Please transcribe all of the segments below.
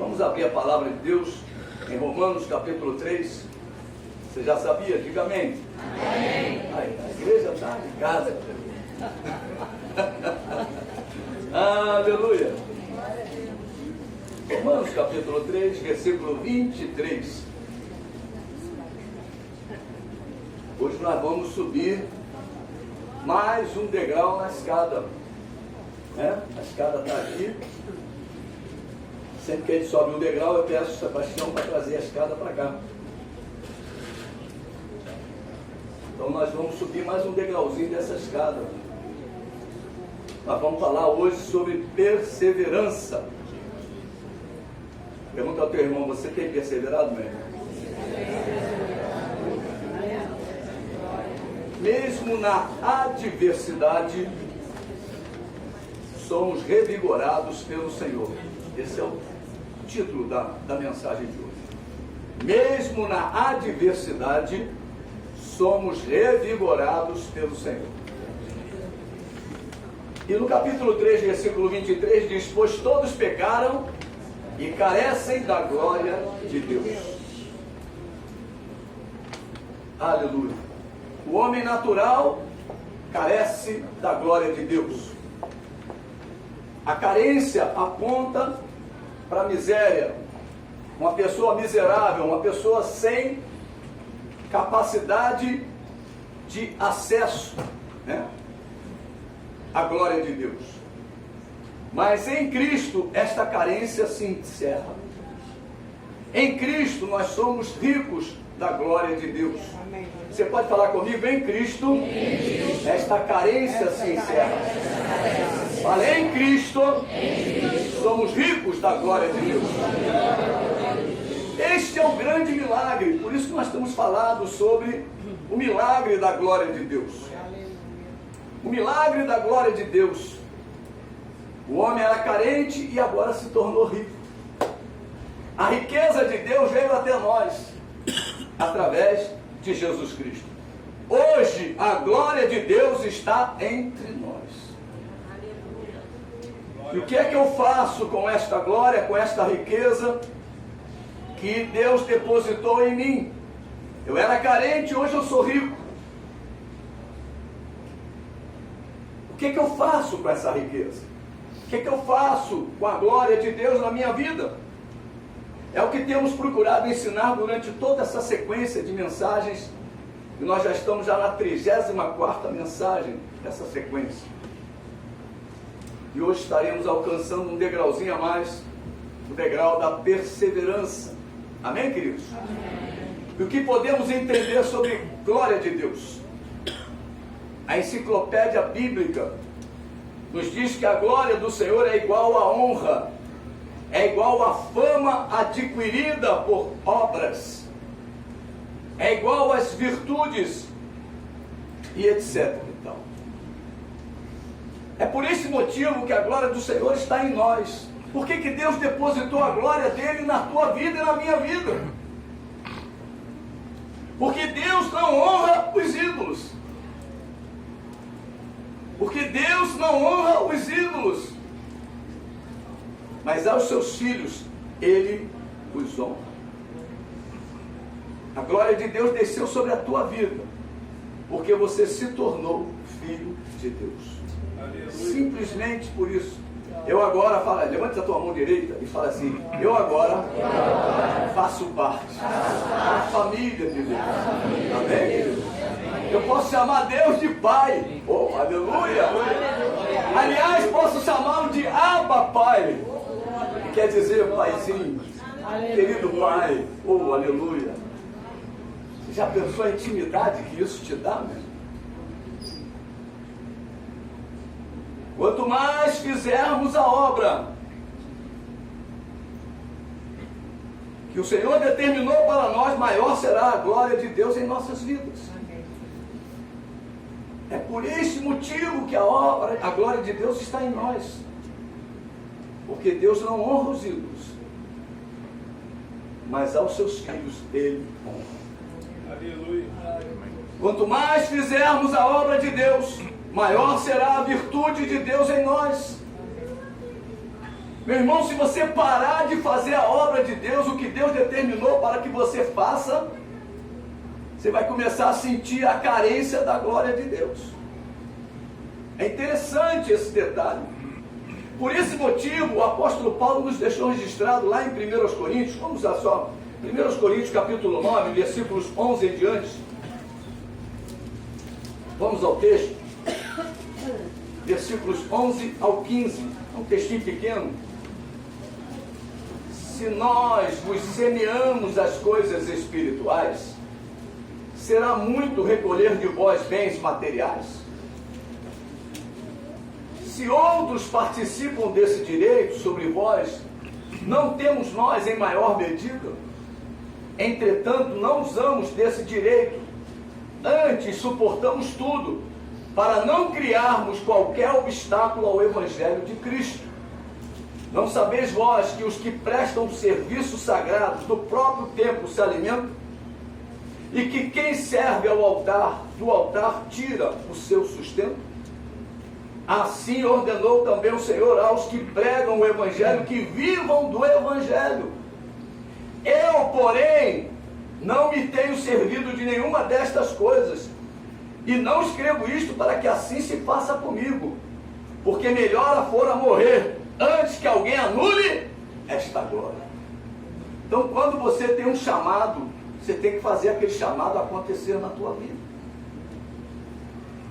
Vamos abrir a palavra de Deus em Romanos capítulo 3. Você já sabia? Diga amém. Amém. Ai, a igreja está em casa. Aleluia. Romanos capítulo 3, versículo 23. Hoje nós vamos subir mais um degrau na escada. A escada está aqui. Sempre que a gente sobe um degrau, eu peço o Sebastião para trazer a escada para cá. Então nós vamos subir mais um degrauzinho dessa escada. Nós vamos falar hoje sobre perseverança. Pergunta ao teu irmão, você tem perseverado, meu irmão? Mesmo na adversidade, somos revigorados pelo Senhor. Esse é o título da mensagem de hoje. Mesmo na adversidade, somos revigorados pelo Senhor. E no capítulo 3, versículo 23, diz: pois todos pecaram e carecem da glória de Deus. Aleluia. O homem natural carece da glória de Deus. A carência aponta para a miséria. Uma pessoa miserável, uma pessoa sem capacidade de acesso, à glória de Deus. Mas em Cristo esta carência se encerra. Em Cristo nós somos ricos da glória de Deus. Você pode falar comigo? Em Cristo, esta carência se encerra. Fala, em Cristo, somos ricos da glória de Deus. Este é o grande milagre. Por isso que nós temos falado sobre o milagre da glória de Deus. O milagre da glória de Deus. O homem era carente e agora se tornou rico. A riqueza de Deus veio até nós através de Jesus Cristo. Hoje a glória de Deus está entre nós. E o que é que eu faço com esta glória, com esta riqueza que Deus depositou em mim? Eu era carente, hoje eu sou rico. O que é que eu faço com essa riqueza? O que é que eu faço com a glória de Deus na minha vida? É o que temos procurado ensinar durante toda essa sequência de mensagens. E nós já estamos na 34ª mensagem dessa sequência. E hoje estaremos alcançando um degrauzinho a mais, o degrau da perseverança. Amém, queridos? Amém. E o que podemos entender sobre glória de Deus? A enciclopédia bíblica nos diz que a glória do Senhor é igual à honra, é igual à fama adquirida por obras, é igual às virtudes e etc. Então, é por esse motivo que a glória do Senhor está em nós. Por que que Deus depositou a glória dele na tua vida e na minha vida? Porque Deus não honra os ídolos. Porque Deus não honra os ídolos. Mas aos seus filhos, Ele os honra. A glória de Deus desceu sobre a tua vida, porque você se tornou filho de Deus. Aleluia. Simplesmente por isso. Eu agora, levante a tua mão direita e fala assim: eu agora faço parte da família de Deus. Amém? Eu posso chamar Deus de Pai. Oh, aleluia! Aliás, posso chamá-lo de Abba Pai. Quer dizer paizinho, querido Pai. Oh, aleluia! Você já pensou a intimidade que isso te dá, meu? Quanto mais fizermos a obra que o Senhor determinou para nós, maior será a glória de Deus em nossas vidas. É por esse motivo que a glória de Deus está em nós. Porque Deus não honra os ídolos, mas aos seus filhos Ele honra. Aleluia. Quanto mais fizermos a obra de Deus, maior será a virtude de Deus em nós. Meu irmão, se você parar de fazer a obra de Deus, o que Deus determinou para que você faça, você vai começar a sentir a carência da glória de Deus. É interessante esse detalhe. Por esse motivo, o apóstolo Paulo nos deixou registrado lá em 1 Coríntios, vamos lá só, 1 Coríntios capítulo 9, versículos 11 em diante. Vamos ao texto. Versículos 11 ao 15. É um textinho pequeno. Se nós vos semeamos as coisas espirituais, será muito recolher de vós bens materiais. Se outros participam desse direito sobre vós, não temos nós em maior medida? Entretanto, não usamos desse direito, antes suportamos tudo, para não criarmos qualquer obstáculo ao Evangelho de Cristo. Não sabeis vós que os que prestam serviço sagrado do próprio templo se alimentam? E que quem serve ao altar, do altar tira o seu sustento? Assim ordenou também o Senhor aos que pregam o Evangelho, que vivam do Evangelho. Eu, porém, não me tenho servido de nenhuma destas coisas, e não escrevo isto para que assim se faça comigo, porque melhor fora morrer antes que alguém anule esta glória. Então, quando você tem um chamado, você tem que fazer aquele chamado acontecer na tua vida.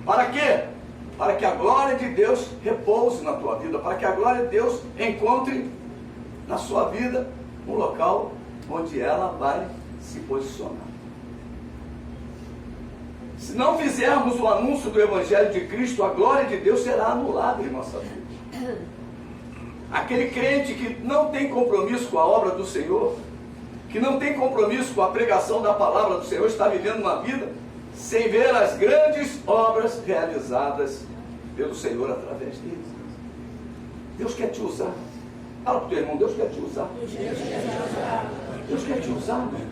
Para quê? Para que a glória de Deus repouse na tua vida, para que a glória de Deus encontre na sua vida um local onde ela vai se posicionar. Se não fizermos o anúncio do Evangelho de Cristo, a glória de Deus será anulada em nossa vida. Aquele crente que não tem compromisso com a obra do Senhor, que não tem compromisso com a pregação da palavra do Senhor, está vivendo uma vida sem ver as grandes obras realizadas pelo Senhor através deles. Deus quer te usar. Fala para o teu irmão, Deus quer te usar. Deus quer te usar, meu.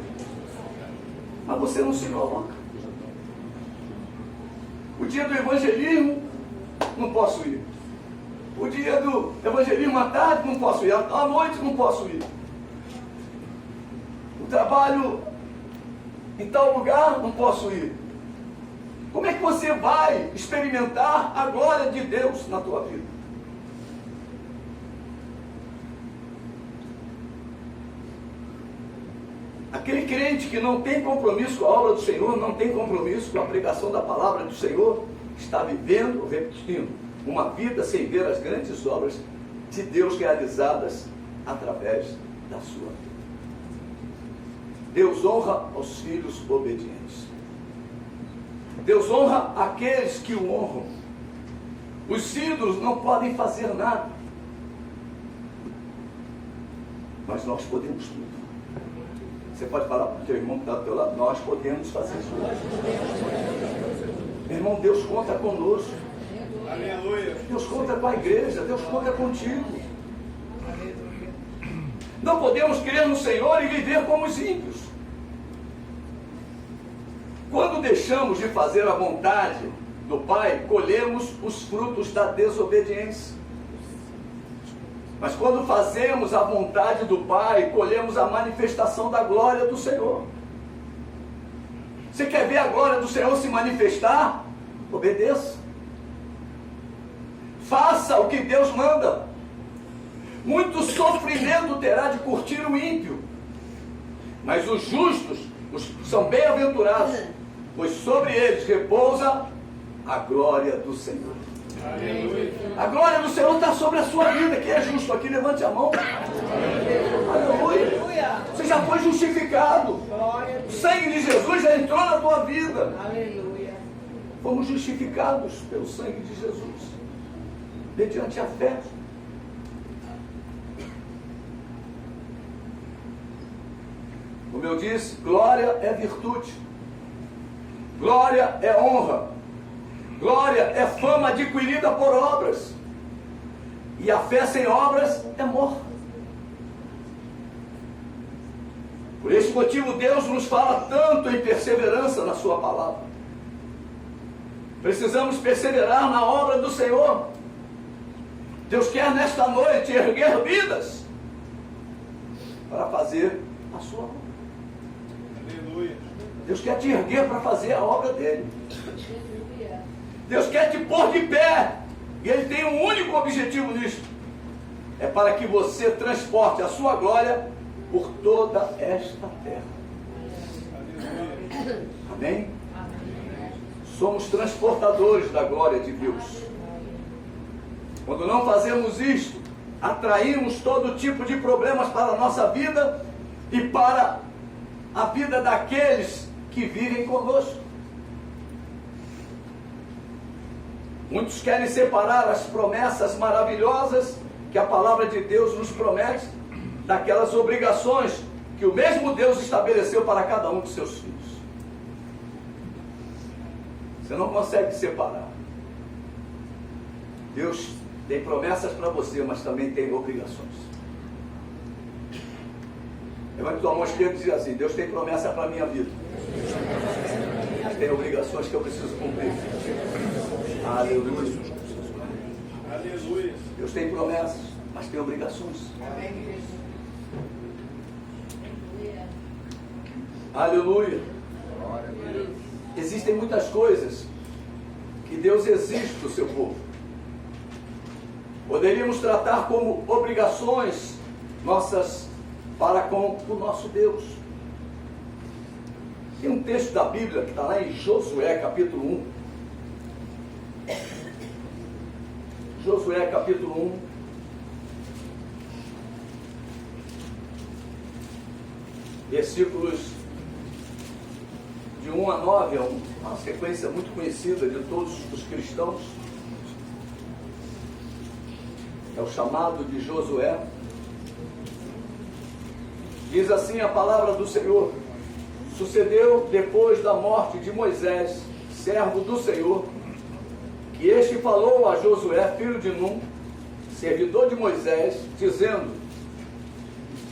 Mas você não se coloca. O dia do evangelismo, não posso ir. O dia do evangelismo à tarde, não posso ir. À noite, não posso ir. O trabalho em tal lugar, não posso ir. Como é que você vai experimentar a glória de Deus na tua vida? Aquele crente que não tem compromisso com a obra do Senhor, não tem compromisso com a pregação da palavra do Senhor, está vivendo, repetindo, uma vida sem ver as grandes obras de Deus realizadas através da sua vida. Deus honra aos filhos obedientes. Deus honra aqueles que o honram. Os ídolos não podem fazer nada, mas nós podemos tudo. Você pode falar para o teu irmão que está do teu lado, nós podemos fazer tudo. Meu irmão, Deus conta conosco. Deus conta com a igreja, Deus conta contigo. Não podemos crer no Senhor e viver como os ímpios. Quando deixamos de fazer a vontade do Pai, colhemos os frutos da desobediência. Mas quando fazemos a vontade do Pai, colhemos a manifestação da glória do Senhor. Você quer ver a glória do Senhor se manifestar? Obedeça. Faça o que Deus manda. Muito sofrimento terá de curtir o ímpio, mas os justos são bem-aventurados, pois sobre eles repousa a glória do Senhor. Aleluia. A glória do Senhor está sobre a sua vida. Quem é justo aqui, levante a mão. Aleluia. Você já foi justificado. O sangue de Jesus já entrou na tua vida. Aleluia. Fomos justificados pelo sangue de Jesus, mediante a fé. Como eu disse, glória é virtude, glória é honra, glória é fama adquirida por obras, e a fé sem obras é morta. Por esse motivo Deus nos fala tanto em perseverança na sua palavra. Precisamos perseverar na obra do Senhor. Deus quer nesta noite erguer vidas para fazer a sua obra. Aleluia. Deus quer te erguer para fazer a obra dele. Deus quer te pôr de pé. E Ele tem um único objetivo nisso. É para que você transporte a sua glória por toda esta terra. Amém? Somos transportadores da glória de Deus. Quando não fazemos isto, atraímos todo tipo de problemas para a nossa vida e para a vida daqueles que vivem conosco. Muitos querem separar as promessas maravilhosas que a palavra de Deus nos promete daquelas obrigações que o mesmo Deus estabeleceu para cada um de seus filhos. Você não consegue separar. Deus tem promessas para você, mas também tem obrigações. Levante tua mão esquerda e diz assim: Deus tem promessa para a minha vida, mas tem obrigações que eu preciso cumprir. Aleluia. Aleluia. Deus tem promessas, mas tem obrigações. Aleluia. Existem muitas coisas que Deus exige do seu povo. Poderíamos tratar como obrigações nossas para com o nosso Deus. Tem um texto da Bíblia que está lá em Josué capítulo 1. Josué capítulo 1. Versículos de 1 a 9, é uma sequência muito conhecida de todos os cristãos. É o chamado de Josué. Diz assim a palavra do Senhor: sucedeu depois da morte de Moisés, servo do Senhor, que este falou a Josué, filho de Num, servidor de Moisés, dizendo: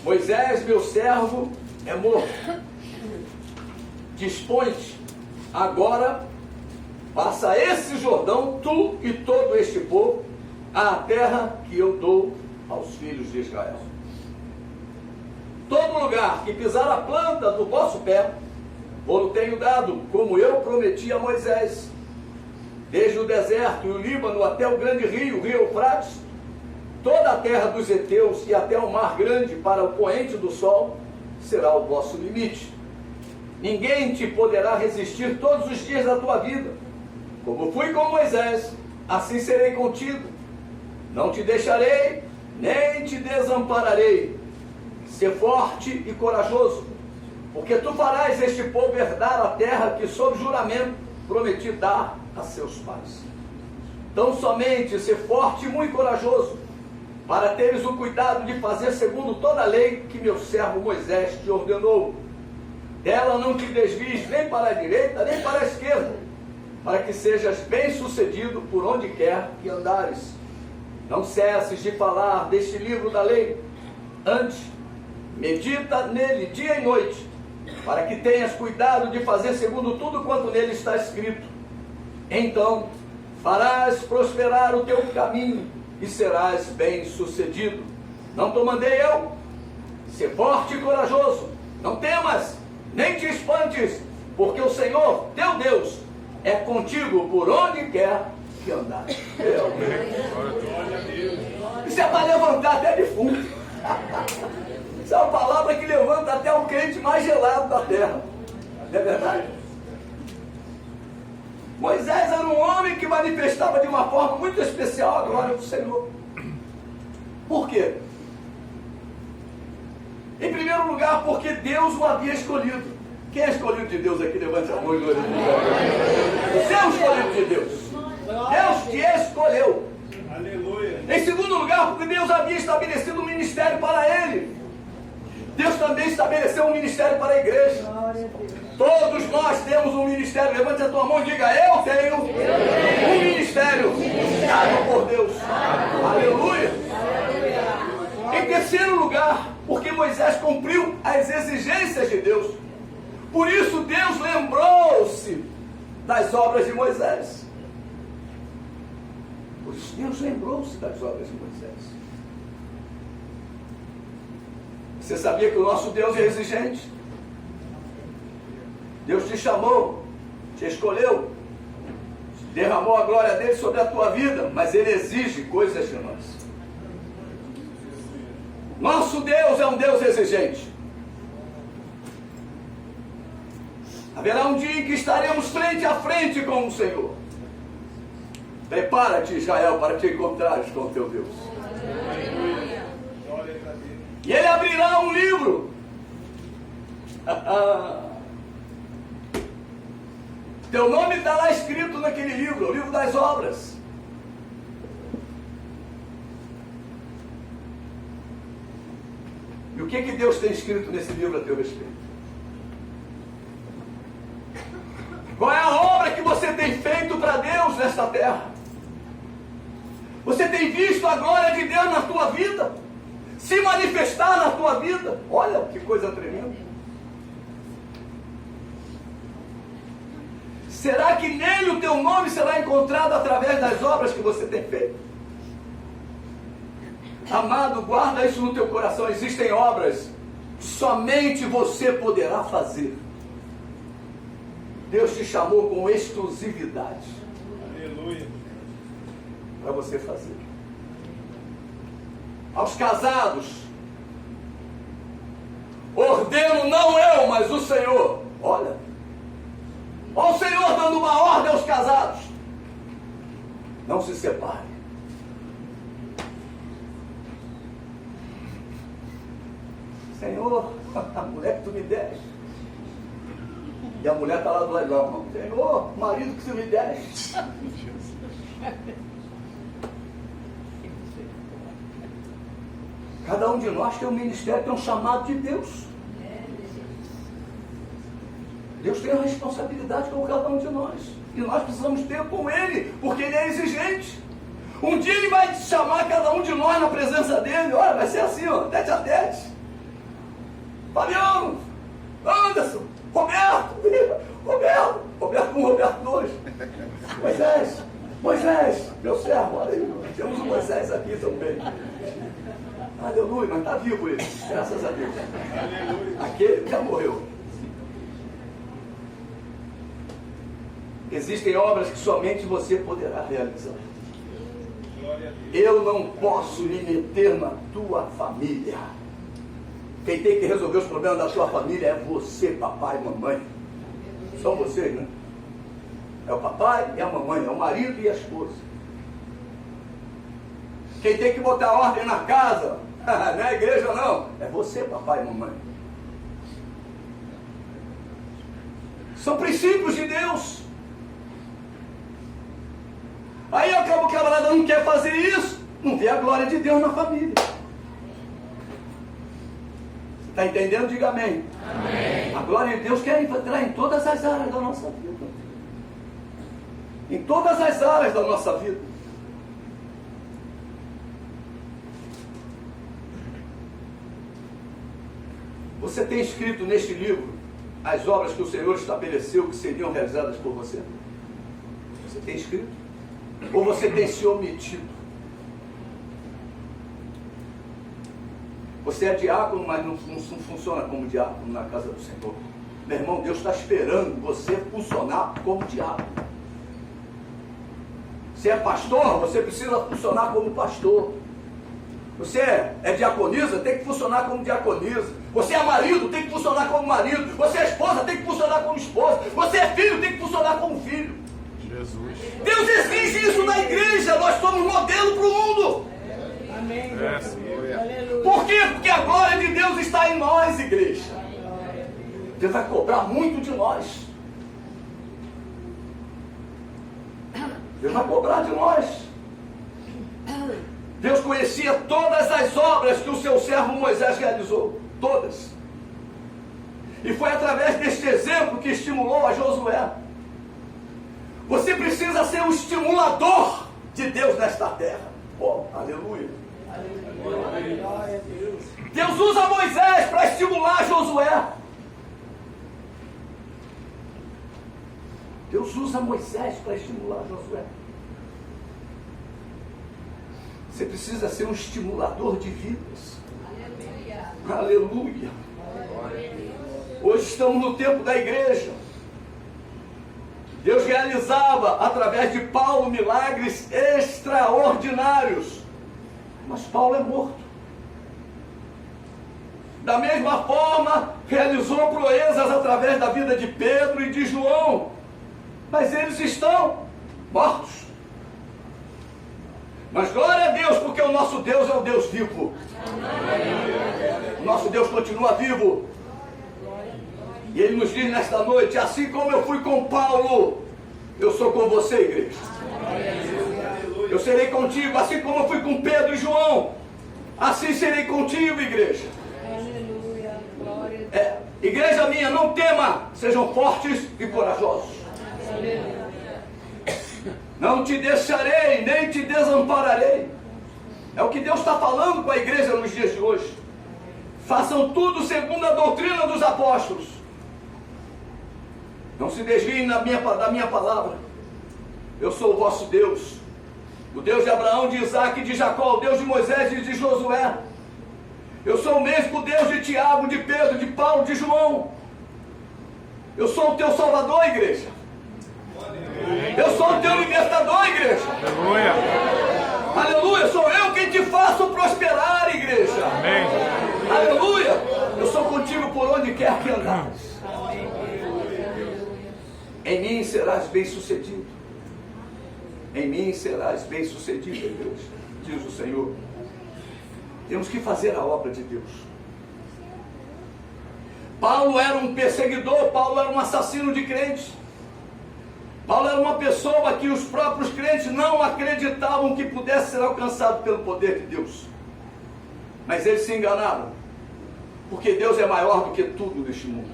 Moisés, meu servo, é morto. Dispõe-te agora, passa esse Jordão, tu e todo este povo, à terra que eu dou aos filhos de Israel. Todo lugar que pisar a planta do vosso pé, vou tenho dado, como eu prometi a Moisés. Desde o deserto e o Líbano até o grande rio, o rio Eufrates, toda a terra dos heteus e até o mar grande para o poente do sol, será o vosso limite. Ninguém te poderá resistir todos os dias da tua vida. Como fui com Moisés, assim serei contigo. Não te deixarei, nem te desampararei. Sê forte e corajoso, porque tu farás este povo herdar a terra que sob juramento prometi dar a seus pais. Tão somente ser forte e muito corajoso, para teres o cuidado de fazer segundo toda a lei que meu servo Moisés te ordenou. Dela não te desvies nem para a direita, nem para a esquerda, para que sejas bem-sucedido por onde quer que andares. Não cesses de falar deste livro da lei, antes, medita nele dia e noite, para que tenhas cuidado de fazer segundo tudo quanto nele está escrito. Então farás prosperar o teu caminho e serás bem-sucedido. Não te mandei eu? Sê forte e corajoso, não temas, nem te espantes, porque o Senhor, teu Deus, é contigo por onde quer que andares. Isso é para levantar até defunto. Isso é uma palavra que levanta até o crente mais gelado da terra. Não é verdade? Moisés era um homem que manifestava de uma forma muito especial a glória do Senhor. Por quê? Em primeiro lugar, porque Deus o havia escolhido. Quem é escolhido de Deus aqui? Levante a mão e glorifique. Você é o escolhido de Deus. Deus te escolheu. Aleluia. Em segundo lugar, porque Deus havia estabelecido um ministério para ele. Deus também estabeleceu um ministério para a igreja. Todos nós temos um ministério. Levante a tua mão e diga: eu tenho um ministério dado por Deus. Aleluia. Em terceiro lugar, porque Moisés cumpriu as exigências de Deus. Por isso Deus lembrou-se das obras de Moisés. Por isso, Deus lembrou-se das obras de Moisés. Você sabia que o nosso Deus é exigente? Deus te chamou, te escolheu, derramou a glória dele sobre a tua vida, mas ele exige coisas de nós. Nosso Deus é um Deus exigente. Haverá um dia em que estaremos frente a frente com o Senhor. Prepara-te, Israel, para te encontrares com o teu Deus. E ele abrirá um livro. Teu nome está lá escrito naquele livro, o livro das obras. E o que Deus tem escrito nesse livro a teu respeito? Qual é a obra que você tem feito para Deus nesta terra? Você tem visto a glória de Deus na tua vida? Se manifestar na tua vida? Olha que coisa tremenda. Será que nele o teu nome será encontrado através das obras que você tem feito? Amado, guarda isso no teu coração. Existem obras que somente você poderá fazer. Deus te chamou com exclusividade. Aleluia. Para você fazer. Aos casados, ordeno não eu, mas o Senhor. Olha o Senhor dando uma ordem aos casados: não se separe. Senhor, a mulher que tu me deste. E a mulher está lá do lado, não. Senhor, marido que tu me deste. Cada um de nós tem um ministério, tem um chamado de Deus. Deus tem uma responsabilidade com cada um de nós. E nós precisamos ter com Ele, porque Ele é exigente. Um dia Ele vai chamar cada um de nós na presença dEle. Olha, vai ser assim, ó, tete a tete. Fabiano, Anderson, Roberto 1, Roberto 2. Moisés, meu servo, olha aí, temos um Moisés aqui também. Aleluia, mas está vivo ele, graças a Deus. Aleluia. Aquele já morreu. Existem obras que somente você poderá realizar. Glória a Deus. Eu não posso me meter na tua família. Quem tem que resolver os problemas da tua família é você, papai e mamãe. São vocês, né? É o papai e a mamãe, é o marido e a esposa. Quem tem que botar ordem na casa, não é a igreja não, é você, papai e mamãe. São princípios de Deus. Aí acaba o camarada não quer fazer isso, não vê a glória de Deus na família. Está entendendo? Diga amém. Amém. A glória de Deus quer entrar em todas as áreas da nossa vida. Em todas as áreas da nossa vida. Você tem escrito neste livro as obras que o Senhor estabeleceu que seriam realizadas por você? Você tem escrito? Ou você tem se omitido? Você é diácono, mas não funciona como diácono na casa do Senhor. Meu irmão, Deus está esperando você funcionar como diácono. Você é pastor, você precisa funcionar como pastor. Você é diaconisa, tem que funcionar como diaconisa. Você é marido, tem que funcionar como marido. Você é esposa, tem que funcionar como esposa. Você é filho, tem que funcionar como filho. Jesus. Deus exige isso na igreja. Nós somos modelo para o mundo. Amém. Por quê? Porque a glória de Deus está em nós, igreja. Deus vai cobrar muito de nós. Deus vai cobrar de nós. Deus conhecia todas as obras que o seu servo Moisés realizou. Todas. E foi através deste exemplo que estimulou a Josué. Você precisa ser o estimulador de Deus nesta terra. Oh, aleluia. Deus usa Moisés para estimular Josué. Deus usa Moisés para estimular Josué. Você precisa ser um estimulador de vidas. Aleluia. Hoje estamos no tempo da igreja. Deus realizava através de Paulo milagres extraordinários. Mas Paulo é morto. Da mesma forma, realizou proezas através da vida de Pedro e de João. Mas eles estão mortos. Mas glória a Deus, porque o nosso Deus é o Deus vivo. O nosso Deus continua vivo. E Ele nos diz nesta noite, assim como eu fui com Paulo, eu sou com você, igreja. Eu serei contigo, assim como eu fui com Pedro e João. Assim serei contigo, igreja. Igreja minha, não tema, sejam fortes e corajosos. Não te deixarei, nem te desampararei. É o que Deus está falando com a igreja nos dias de hoje. Façam tudo segundo a doutrina dos apóstolos. Não se desviem da minha palavra. Eu sou o vosso Deus. O Deus de Abraão, de Isaac e de Jacó. O Deus de Moisés e de Josué. Eu sou o mesmo Deus de Tiago, de Pedro, de Paulo, de João. Eu sou o teu Salvador, igreja. Eu sou o teu libertador, igreja. Aleluia. Aleluia. Sou eu quem te faço prosperar, igreja. Amém. Aleluia. Eu sou contigo por onde quer que andares. Em mim serás bem-sucedido. Em mim serás bem-sucedido, igreja, diz o Senhor. Temos que fazer a obra de Deus. Paulo era um perseguidor, Paulo era um assassino de crentes. Paulo era uma pessoa que os próprios crentes não acreditavam que pudesse ser alcançado pelo poder de Deus. Mas eles se enganaram, porque Deus é maior do que tudo neste mundo.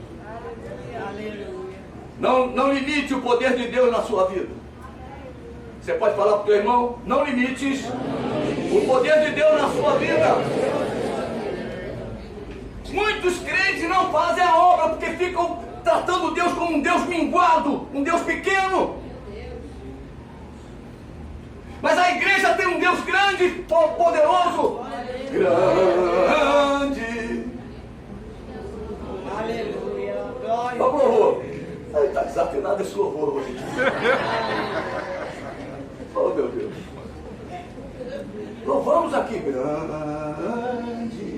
Não limite o poder de Deus na sua vida. Você pode falar para o teu irmão, não limites o poder de Deus na sua vida. Muitos crentes não fazem a obra porque ficam tratando Deus como um Deus minguado, um Deus pequeno. Mas a igreja tem um Deus grande, poderoso. Grande. Aleluia. Glória. Ó, louvor. Está desafinado esse louvor hoje. Oh, meu Deus. Louvamos aqui. Grande.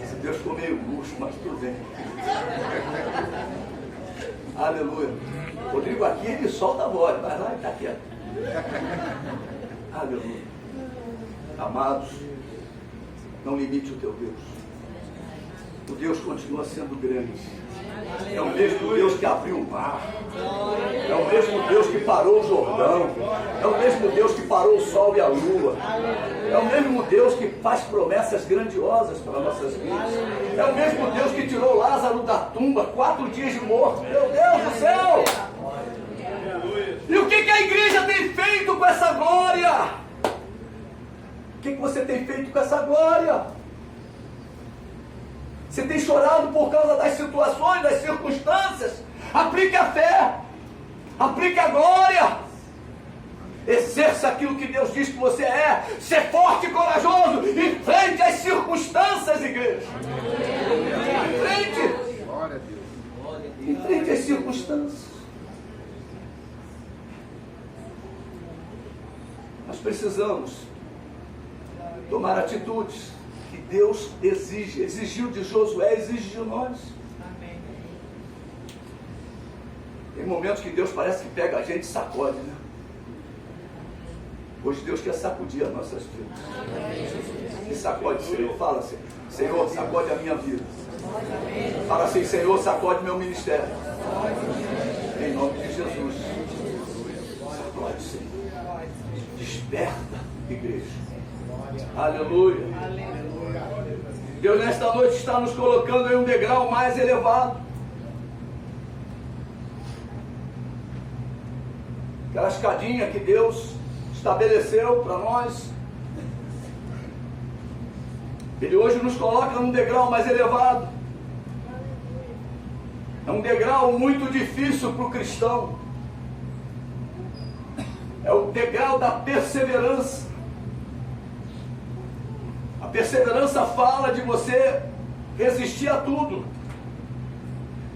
Esse Deus ficou meio luxo, mas tudo bem. Aleluia. Rodrigo aqui, ele solta a voz, vai lá e está quieto. Aleluia. Amados, não limite o teu Deus. O Deus continua sendo grande. É o mesmo Deus que abriu o mar. É o mesmo Deus que parou o Jordão. É o mesmo Deus que parou o sol e a lua. É o mesmo Deus que faz promessas grandiosas para nossas vidas. É o mesmo Deus que tirou Lázaro da tumba, 4 dias de morto. Meu Deus do céu! E o que a igreja tem feito com essa glória? O que você tem feito com essa glória? Você tem chorado por causa das situações, das circunstâncias? Aplique a fé, aplique a glória, exerça aquilo que Deus diz que você é. Ser forte e corajoso, enfrente as circunstâncias, igreja. Enfrente. Enfrente as circunstâncias. Nós precisamos tomar atitudes que Deus exigiu de Josué, exige de nós. Amém. Tem momentos que Deus parece que pega a gente e sacode, né? Hoje Deus quer sacudir as nossas vidas. E sacode, Senhor. Fala assim, Senhor, sacode a minha vida. Fala assim, Senhor, sacode meu ministério. Em nome de Jesus. Sacode, Senhor. Desperta, igreja. Aleluia. Deus nesta noite está nos colocando em um degrau mais elevado. Aquela escadinha que Deus estabeleceu para nós. Ele hoje nos coloca num degrau mais elevado. É um degrau muito difícil para o cristão. É o degrau da perseverança. A perseverança fala de você resistir a tudo,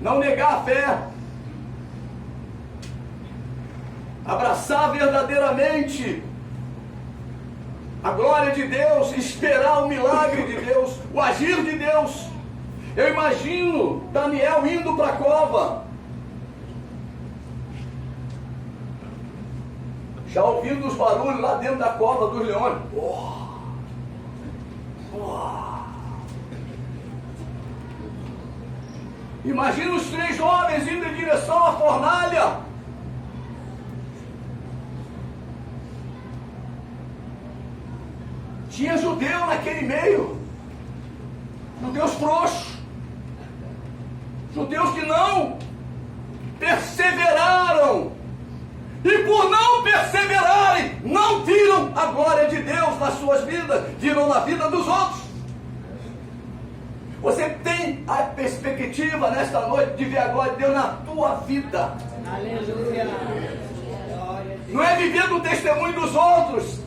não negar a fé, abraçar verdadeiramente a glória de Deus, esperar o milagre de Deus, o agir de Deus. Eu imagino Daniel indo para a cova, já ouvindo os barulhos lá dentro da cova dos leões. Imagina os 3 jovens indo em direção à fornalha. Tinha judeu naquele meio, judeus frouxos, judeus que não perseveraram, e por não perseverarem, não viram a glória de Deus nas suas vidas, viram na vida dos outros. Você tem a perspectiva nesta noite de ver a glória de Deus na tua vida. Aleluia. Não é vivendo o testemunho dos outros.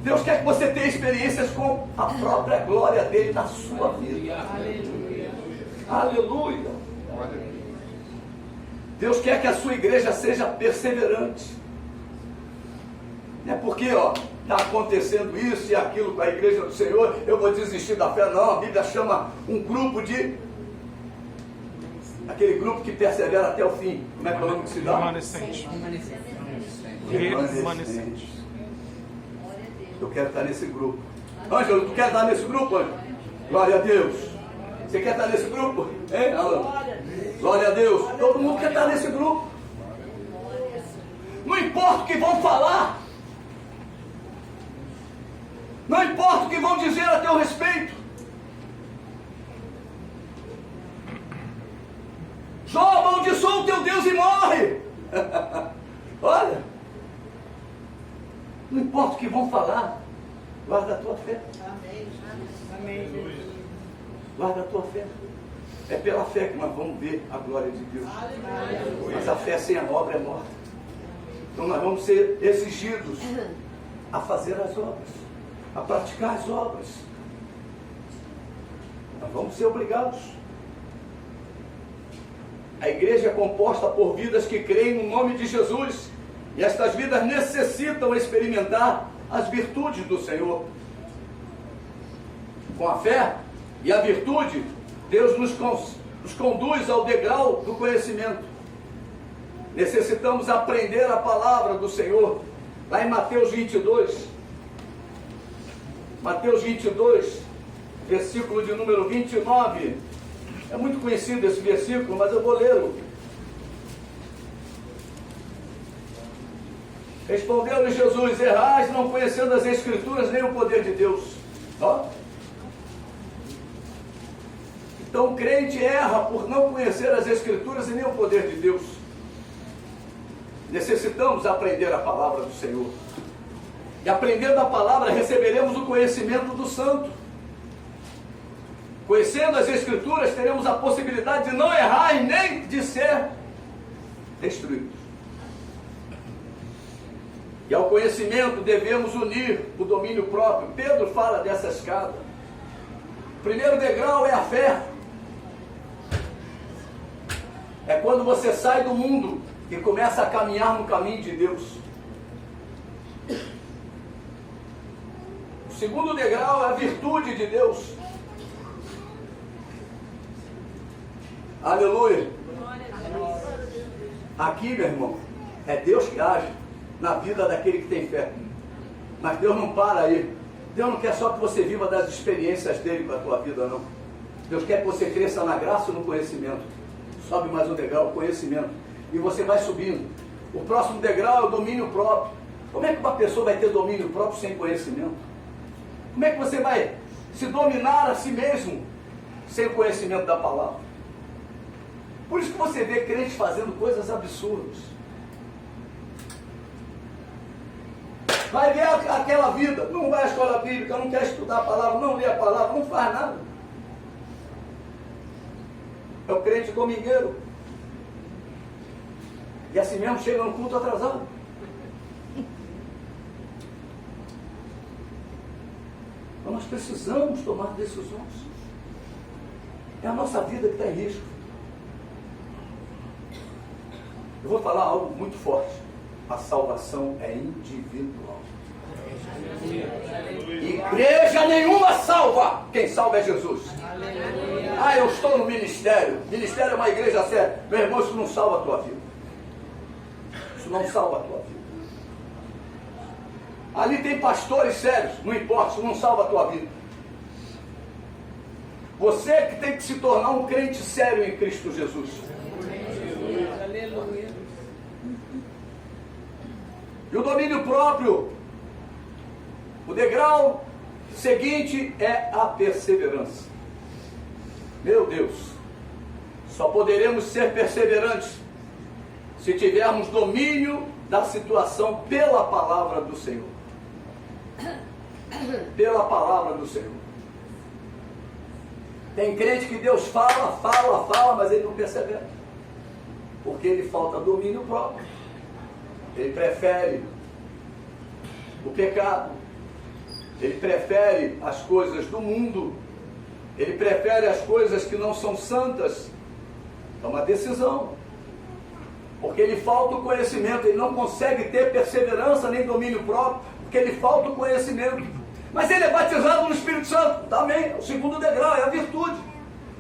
Deus quer que você tenha experiências com a própria glória dele na sua vida. Aleluia. Aleluia. Deus quer que a sua igreja seja perseverante. Não é porque, está acontecendo isso e aquilo com a igreja do Senhor, eu vou desistir da fé. Não, a Bíblia chama um grupo de... aquele grupo que persevera até o fim. Como é que é o nome que se dá? Remanescente. Remanescente. Eu quero estar nesse grupo. Ângelo, tu quer estar nesse grupo, Ângelo? Glória a Deus. Você quer estar nesse grupo? Hein, Alan? Glória a Deus. Todo mundo quer estar nesse grupo. Não importa o que vão falar. Não importa o que vão dizer a teu respeito. Jó, amaldiçoa o teu Deus e morre. Olha. Não importa o que vão falar. Guarda a tua fé. Amém. Guarda a tua fé. É pela fé que nós vamos ver a glória de Deus. Mas a fé sem a obra é morta. Então nós vamos ser exigidos a fazer as obras, a praticar as obras. Nós vamos ser obrigados. A igreja é composta por vidas que creem no nome de Jesus. E estas vidas necessitam experimentar as virtudes do Senhor. Com a fé e a virtude, Deus nos conduz ao degrau do conhecimento. Necessitamos aprender a palavra do Senhor. Lá em Mateus 22. Mateus 22, versículo de número 29. É muito conhecido esse versículo, mas eu vou lê-lo. Respondeu-lhe Jesus: errais, não conhecendo as Escrituras nem o poder de Deus. Ó. Então o crente erra por não conhecer as Escrituras e nem o poder de Deus. Necessitamos aprender a palavra do Senhor. E aprendendo a palavra, receberemos o conhecimento do Santo. Conhecendo as Escrituras, teremos a possibilidade de não errar e nem de ser destruídos. E ao conhecimento devemos unir o domínio próprio. Pedro fala dessa escada. O primeiro degrau é a fé. É quando você sai do mundo e começa a caminhar no caminho de Deus. O segundo degrau é a virtude de Deus. Aleluia. Aqui, meu irmão, é Deus que age na vida daquele que tem fé. Mas Deus não para aí. Deus não quer só que você viva das experiências dele para a tua vida, não. Deus quer que você cresça na graça e no conhecimento. Sobe mais um degrau, o conhecimento. E você vai subindo. O próximo degrau é o domínio próprio. Como é que uma pessoa vai ter domínio próprio sem conhecimento? Como é que você vai se dominar a si mesmo sem o conhecimento da palavra? Por isso que você vê crentes fazendo coisas absurdas. Vai ver aquela vida, não vai à escola bíblica, não quer estudar a palavra, não lê a palavra, não faz nada. É o crente domingueiro. E assim mesmo chega no culto atrasado. Então nós precisamos tomar decisões. É a nossa vida que está em risco. Eu vou falar algo muito forte. A salvação é individual. Igreja nenhuma salva. Quem salva é Jesus. Ah, eu estou no ministério. Ministério é uma igreja séria. Meu irmão, isso não salva a tua vida. Isso não salva a tua vida. Ali tem pastores sérios. Não importa, isso não salva a tua vida. Você que tem que se tornar um crente sério em Cristo Jesus. Aleluia. E o domínio próprio, o degrau seguinte é a perseverança. Meu Deus, só poderemos ser perseverantes se tivermos domínio da situação pela palavra do Senhor. Pela palavra do Senhor. Tem crente que Deus fala, mas ele não persevera. Porque ele falta domínio próprio. Ele prefere o pecado. Ele prefere as coisas do mundo. Ele prefere as coisas que não são santas. É uma decisão. Porque ele falta o conhecimento. Ele não consegue ter perseverança nem domínio próprio. Porque ele falta o conhecimento. Mas ele é batizado no Espírito Santo. Também, o segundo degrau, é a virtude.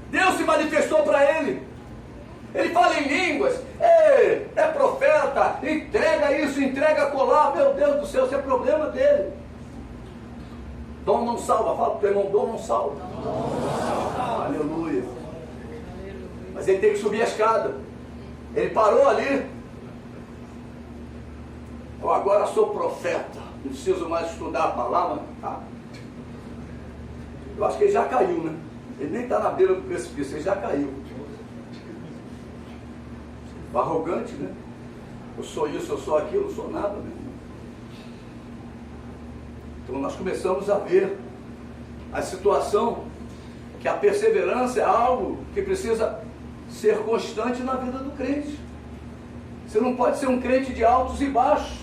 Deus se manifestou para ele. Ele fala em línguas. É profeta. Entrega isso, entrega colar. Meu Deus do céu, isso é problema dele. Dom não salva. Fala para o teu irmão, dom não salva. Aleluia. Mas ele tem que subir a escada. Ele parou ali. Eu agora sou profeta. Não preciso mais estudar a palavra. Tá? Eu acho que ele já caiu, né? Ele nem está na beira do precipício, ele já caiu. Arrogante, né? Eu sou isso, eu sou aquilo, eu sou nada, né? Então nós começamos a ver a situação que a perseverança é algo que precisa ser constante na vida do crente. Você não pode ser um crente de altos e baixos.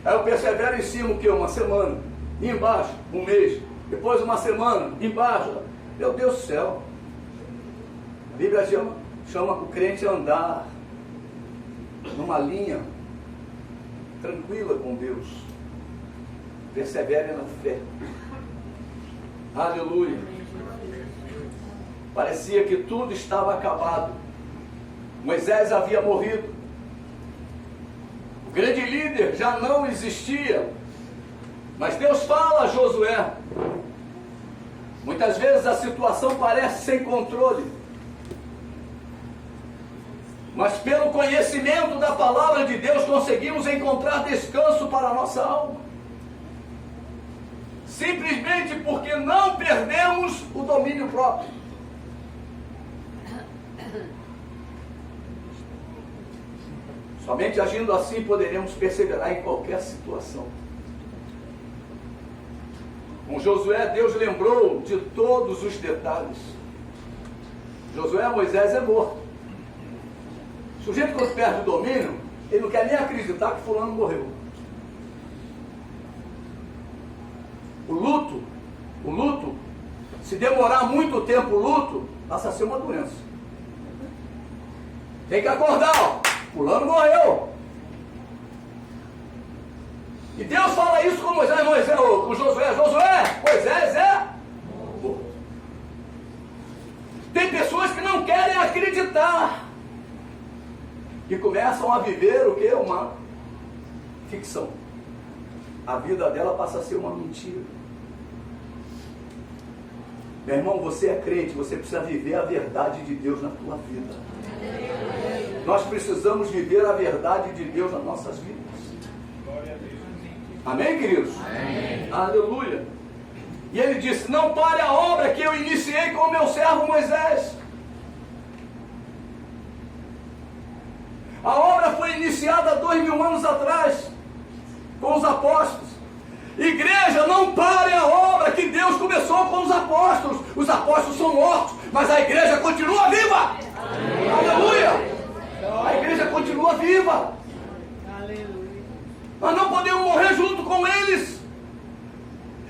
Aí eu persevero em cima o quê? Uma semana, e embaixo, um mês, depois uma semana, embaixo. Meu Deus do céu. A Bíblia chama o crente a andar numa linha tranquila com Deus. Persevere na fé. Aleluia. Parecia que tudo estava acabado. Moisés havia morrido. O grande líder já não existia. Mas Deus fala a Josué. Muitas vezes a situação parece sem controle. Mas pelo conhecimento da palavra de Deus conseguimos encontrar descanso para a nossa alma. Simplesmente porque não perdemos o domínio próprio. Somente agindo assim poderemos perseverar em qualquer situação. Com Josué, Deus lembrou de todos os detalhes. Josué, Moisés é morto. O sujeito, quando perde o domínio, ele não quer nem acreditar que fulano morreu. O luto, se demorar muito tempo o luto, passa a ser uma doença. Tem que acordar, ó. Fulano morreu. E Deus fala isso com Moisés, com Josué. Moisés é morto. Tem pessoas que não querem acreditar. Que começam a viver o que? Uma ficção. A vida dela passa a ser uma mentira. Meu irmão, você é crente, você precisa viver a verdade de Deus na tua vida. Nós precisamos viver a verdade de Deus nas nossas vidas. Amém, queridos? Amém. Aleluia. E ele disse, não pare a obra que eu iniciei com o meu servo Moisés. A obra foi iniciada há 2000 anos atrás, com os apóstolos. Igreja, não pare a obra que Deus começou com os apóstolos. Os apóstolos são mortos, mas a igreja continua viva. Amém. Aleluia. A igreja continua viva. Aleluia. Nós não podemos morrer junto com eles.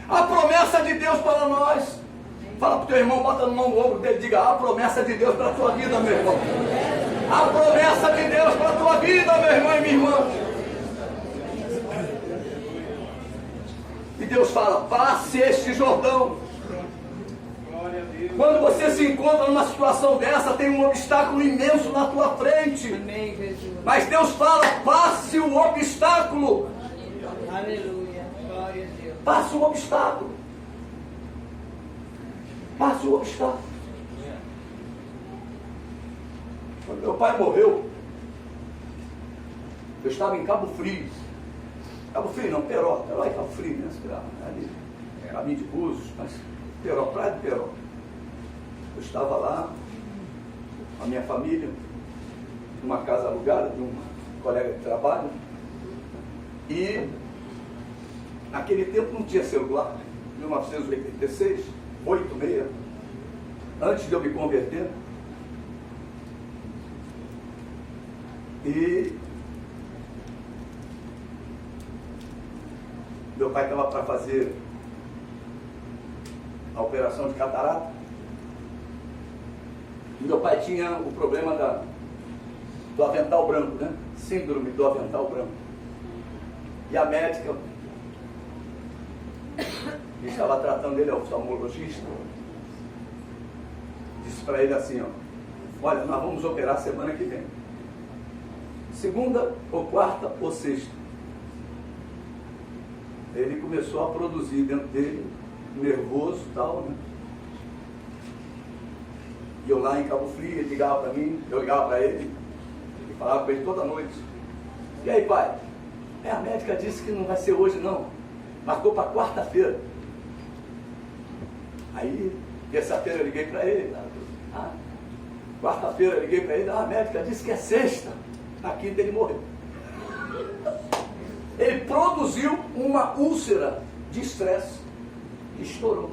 A promessa promessa de Deus para nós. Fala para o teu irmão, bota no mão no ombro dele, diga: a promessa de Deus para a tua vida, meu irmão. A promessa de Deus para a tua vida, meu irmão e minha irmã. E Deus fala: passe este Jordão. Glória a Deus. Quando você se encontra numa situação dessa, tem um obstáculo imenso na tua frente. Amém, Jesus. Mas Deus fala: passe o obstáculo. Aleluia. Glória a Deus. Passe o obstáculo. Passe o obstáculo. Quando meu pai morreu, eu estava em Cabo Frio. Cabo Frio não, Peró. Peró é Cabo Frio, né? Ali, caminho de Búzios, mas Peró, praia de Peró. Eu estava lá, a minha família, numa casa alugada de um colega de trabalho. E naquele tempo não tinha celular. 1986, 86, antes de eu me converter. E meu pai estava para fazer a operação de catarata. E meu pai tinha o problema do avental branco, né? Síndrome do avental branco. E a médica que estava tratando ele, oftalmologista, disse para ele assim: ó, olha, nós vamos operar semana que vem. Segunda, ou quarta, ou sexta. Ele começou a produzir dentro dele, nervoso e tal, né? E eu lá em Cabo Frio, ele ligava para mim, eu ligava para ele, e falava com ele toda noite: e aí, pai? A médica disse que não vai ser hoje não, marcou para quarta-feira. Aí, terça-feira eu liguei para ele, quarta-feira eu liguei para ele, a médica disse que é sexta. Na quinta ele morreu. Ele produziu uma úlcera de estresse e estourou.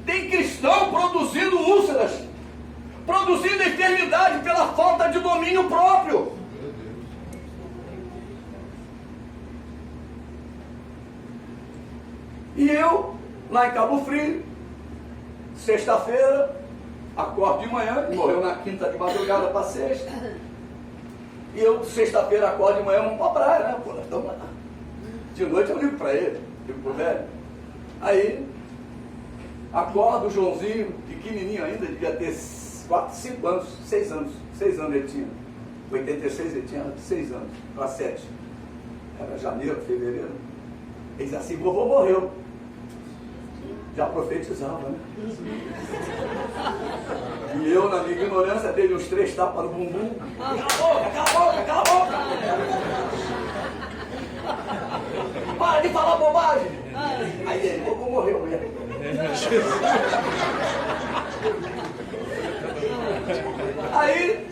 Tem cristão produzindo úlceras, produzindo enfermidade pela falta de domínio próprio. E eu, lá em Cabo Frio, sexta-feira, acordo de manhã, ele morreu na quinta de madrugada para sexta. E eu, sexta-feira, acordo de manhã, vamos para a praia, né? Pô, nós estamos lá. De noite eu ligo para ele, ligo para o velho. Aí, acordo o Joãozinho, pequenininho ainda, devia ter 4, 5 anos, 6 anos. 6 anos ele tinha. 86 ele tinha 6 anos, para 7. Era janeiro, fevereiro. Ele disse assim: vovô morreu. Já profetizava, né? E eu, na minha ignorância, dei uns 3 tapas no bumbum. Cala a boca, cala a boca, cala a boca! Para de falar bobagem! Aí ele, vovô morreu mesmo. Aí,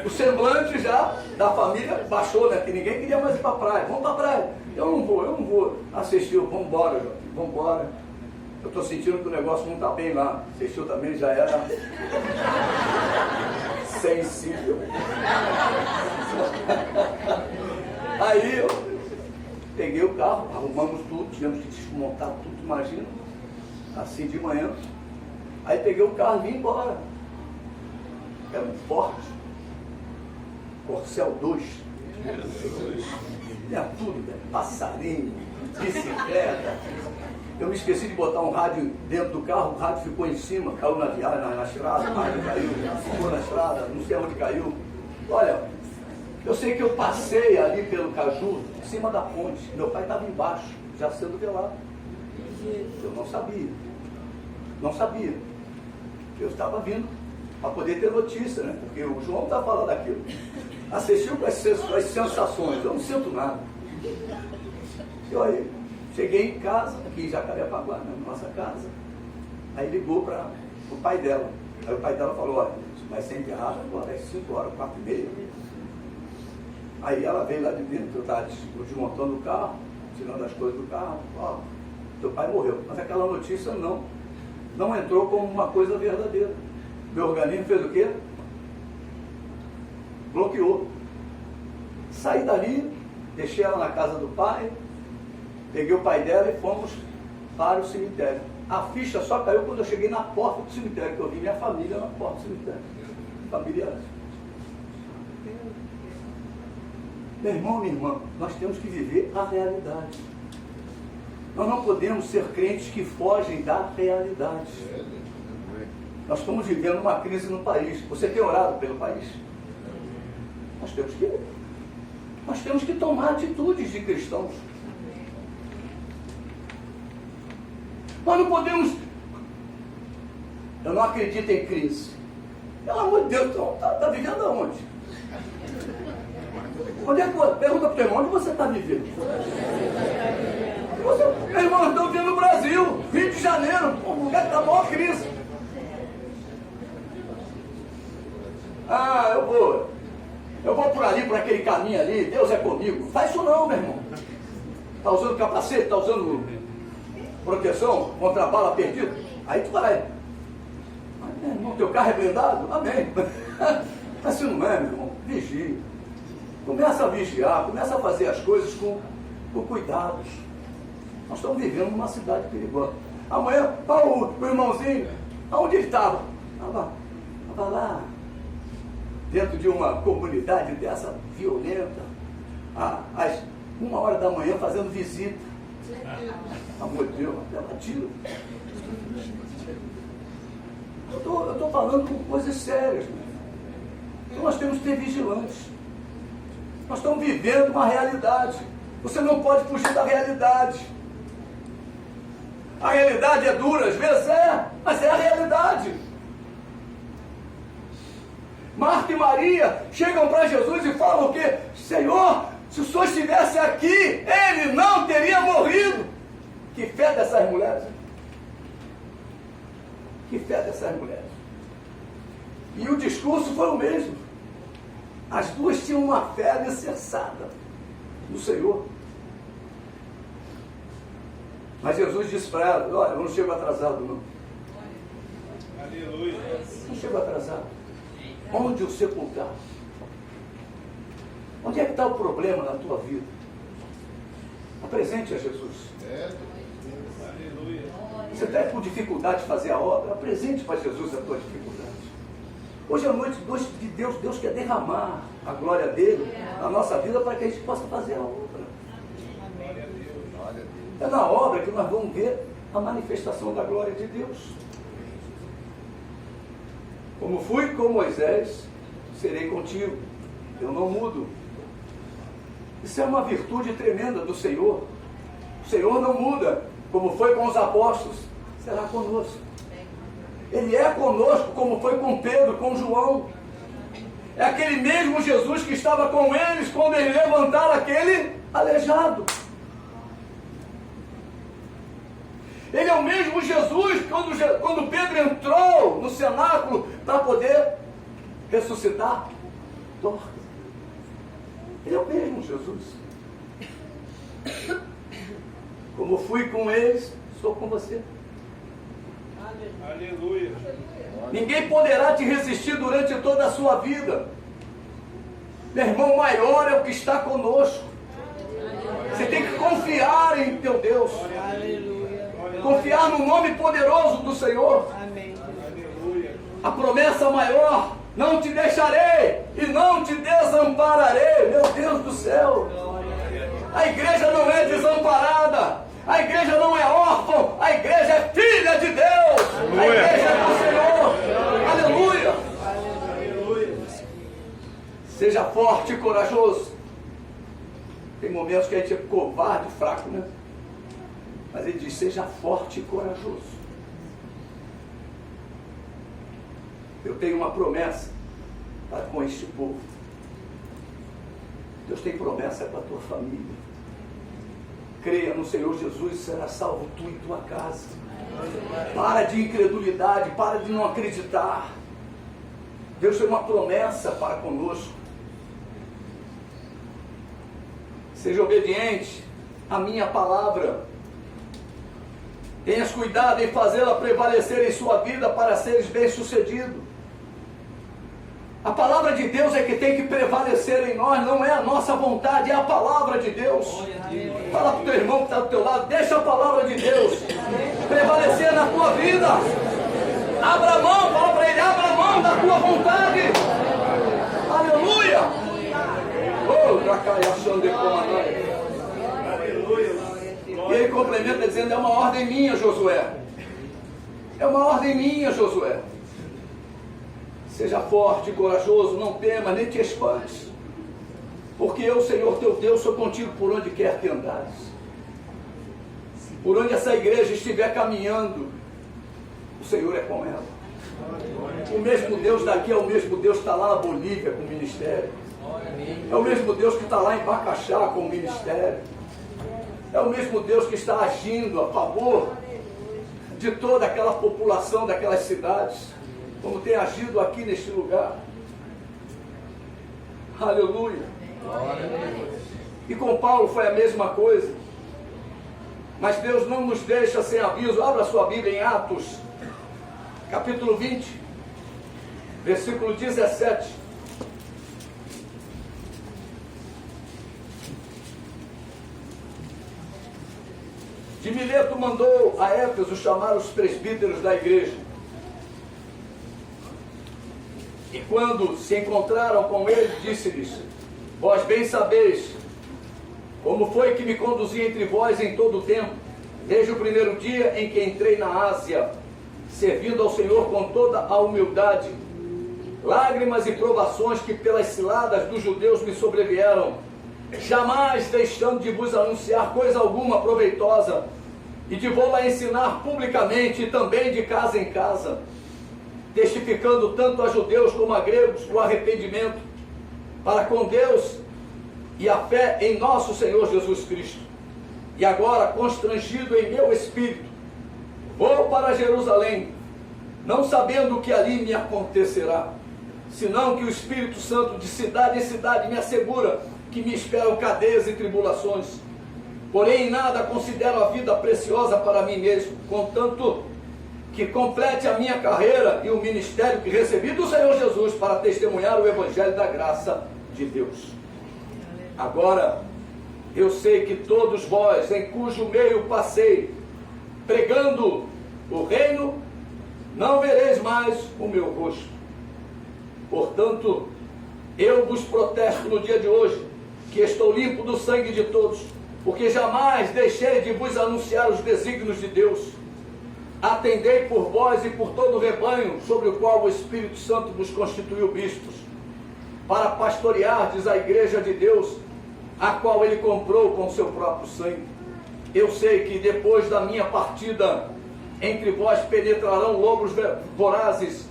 o semblante já da família baixou, né? Que ninguém queria mais ir para a praia. Vamos para a praia. Eu não vou. Assistiu, vamos embora, vamos embora. Eu estou sentindo que o negócio não está bem lá. Assistiu também, já era sensível. Aí eu peguei o carro, arrumamos tudo, tivemos que desmontar tudo, imagina, assim de manhã. Aí peguei o carro e vim embora. Era um Ford Corcel 2. Tinha tudo, né? Passarinho, bicicleta. Eu me esqueci de botar um rádio dentro do carro, o rádio ficou em cima, caiu na viagem, na estrada, o rádio caiu, ficou na estrada, não sei onde caiu. Olha, eu sei que eu passei ali pelo Caju, em cima da ponte. Meu pai estava embaixo, já sendo velado. Eu não sabia. Não sabia. Eu estava vindo para poder ter notícia, né? Porque o João está falando aquilo. Assistiu com as sensações, eu não sinto nada. E aí, cheguei em casa, aqui em Jacarepaguá, na nossa casa. Aí ligou para o pai dela. Aí o pai dela falou: olha, vai ser enterrado agora, às 5 horas, 4h30. Aí ela veio lá de dentro, eu estava desmontando o carro, tirando as coisas do carro. Ó, teu pai morreu. Mas aquela notícia não entrou como uma coisa verdadeira. Meu organismo fez o quê? Bloqueou. Saí dali, deixei ela na casa do pai, peguei o pai dela e fomos para o cemitério. A ficha só caiu quando eu cheguei na porta do cemitério, que eu vi minha família na porta do cemitério. Familiares. Meu irmão, minha irmã, nós temos que viver a realidade. Nós não podemos ser crentes que fogem da realidade. Nós estamos vivendo uma crise no país. Você tem orado pelo país? Nós temos que tomar atitudes de cristãos. Nós não podemos... Eu não acredito em crise. Pelo amor de Deus, está vivendo aonde? Onde é que você... Pergunta para o teu irmão, onde você está vivendo? Meu irmão, eu estou vivendo no Brasil, Rio de Janeiro, um lugar que está a maior crise. Eu vou por ali, por aquele caminho ali, Deus é comigo. Faz isso não, meu irmão. Está usando capacete, está usando proteção contra a bala perdida? Aí tu vai. Mas, meu irmão, teu carro é blindado? Amém. Assim não é, meu irmão. Vigia. Começa a vigiar, começa a fazer as coisas com cuidados. Nós estamos vivendo numa cidade perigosa. Amanhã, o irmãozinho, aonde ele estava? Estava lá, dentro de uma comunidade dessa violenta, às 1h da manhã fazendo visita. Amor de Deus, até batido. Eu estou falando com coisas sérias. Então nós temos que ter vigilantes. Nós estamos vivendo uma realidade. Você não pode fugir da realidade. A realidade é dura, às vezes mas é a realidade. Marta e Maria chegam para Jesus e falam o quê? Senhor, se o Senhor estivesse aqui, ele não teria morrido. Que fé dessas mulheres. Que fé dessas mulheres. E o discurso foi o mesmo. As duas tinham uma fé alicerçada no Senhor. Mas Jesus disse para ela, olha, eu não chego atrasado não. Aleluia. Não chego atrasado. Onde o sepultar? Onde é que está o problema na tua vida? Apresente a Jesus. Aleluia. Você está com dificuldade de fazer a obra? Apresente para Jesus a tua dificuldade. Hoje à noite, Deus quer derramar a glória dele na nossa vida para que a gente possa fazer a obra. É na obra que nós vamos ver a manifestação da glória de Deus. Como fui com Moisés, serei contigo. Eu não mudo. Isso é uma virtude tremenda do Senhor. O Senhor não muda. Como foi com os apóstolos, será conosco. Ele é conosco, como foi com Pedro, com João. É aquele mesmo Jesus que estava com eles quando eles levantaram aquele aleijado. Ele é o mesmo Jesus quando Pedro entrou no cenáculo para poder ressuscitar Dorcas. Ele é o mesmo Jesus. Como fui com eles, sou com você. Aleluia. Ninguém poderá te resistir durante toda a sua vida. Meu irmão, maior é o que está conosco. Você tem que confiar em teu Deus. Confiar no nome poderoso do Senhor. A promessa maior: não te deixarei e não te desampararei. Meu Deus do céu. A igreja não é desamparada. A igreja não é órfã. A igreja é filha de Deus. A igreja é do Senhor. Aleluia. Seja forte e corajoso. Tem momentos que a gente é covarde, fraco, né? Mas ele diz: seja forte e corajoso. Eu tenho uma promessa para com este povo. Deus tem promessa para a tua família. Creia no Senhor Jesus e será salvo tu e tua casa. Para de incredulidade, para de não acreditar. Deus tem uma promessa para conosco. Seja obediente à minha palavra. Tenhas cuidado em fazê-la prevalecer em sua vida para seres bem-sucedido. A palavra de Deus é que tem que prevalecer em nós, não é a nossa vontade, é a palavra de Deus. Fala para o teu irmão que está do teu lado, deixa a palavra de Deus prevalecer na tua vida. Abra a mão, fala para ele, abra a mão da tua vontade. Aleluia! Oh, e ele complementa dizendo, é uma ordem minha, Josué. É uma ordem minha, Josué. Seja forte e corajoso, não temas, nem te espantes. Porque eu, Senhor teu Deus, sou contigo por onde quer que andares. Por onde essa igreja estiver caminhando, o Senhor é com ela. O mesmo Deus daqui é o mesmo Deus que está lá na Bolívia com o ministério. É o mesmo Deus que está lá em Bacaxá com o ministério. É o mesmo Deus que está agindo a favor de toda aquela população daquelas cidades, como tem agido aqui neste lugar. Aleluia. E com Paulo foi a mesma coisa. Mas Deus não nos deixa sem aviso. Abra sua Bíblia em Atos, capítulo 20, versículo 17. De Mileto mandou a Éfeso chamar os presbíteros da igreja. E quando se encontraram com ele, disse-lhes: vós bem sabeis como foi que me conduzi entre vós em todo o tempo, desde o primeiro dia em que entrei na Ásia, servindo ao Senhor com toda a humildade, lágrimas e provações que pelas ciladas dos judeus me sobrevieram, jamais deixando de vos anunciar coisa alguma proveitosa, e de vou-la ensinar publicamente e também de casa em casa, testificando tanto a judeus como a gregos o arrependimento para com Deus e a fé em nosso Senhor Jesus Cristo. E agora, constrangido em meu espírito, vou para Jerusalém, não sabendo o que ali me acontecerá, senão que o Espírito Santo de cidade em cidade me assegura que me esperam cadeias e tribulações. Porém, em nada considero a vida preciosa para mim mesmo, contanto que complete a minha carreira e o ministério que recebi do Senhor Jesus para testemunhar o Evangelho da graça de Deus. Agora, eu sei que todos vós, em cujo meio passei, pregando o reino, não vereis mais o meu rosto. Portanto, eu vos protesto no dia de hoje, que estou limpo do sangue de todos, porque jamais deixei de vos anunciar os desígnios de Deus. Atendei por vós e por todo o rebanho, sobre o qual o Espírito Santo vos constituiu bispos, para pastoreardes a igreja de Deus, a qual ele comprou com seu próprio sangue. Eu sei que depois da minha partida, entre vós penetrarão lobos vorazes,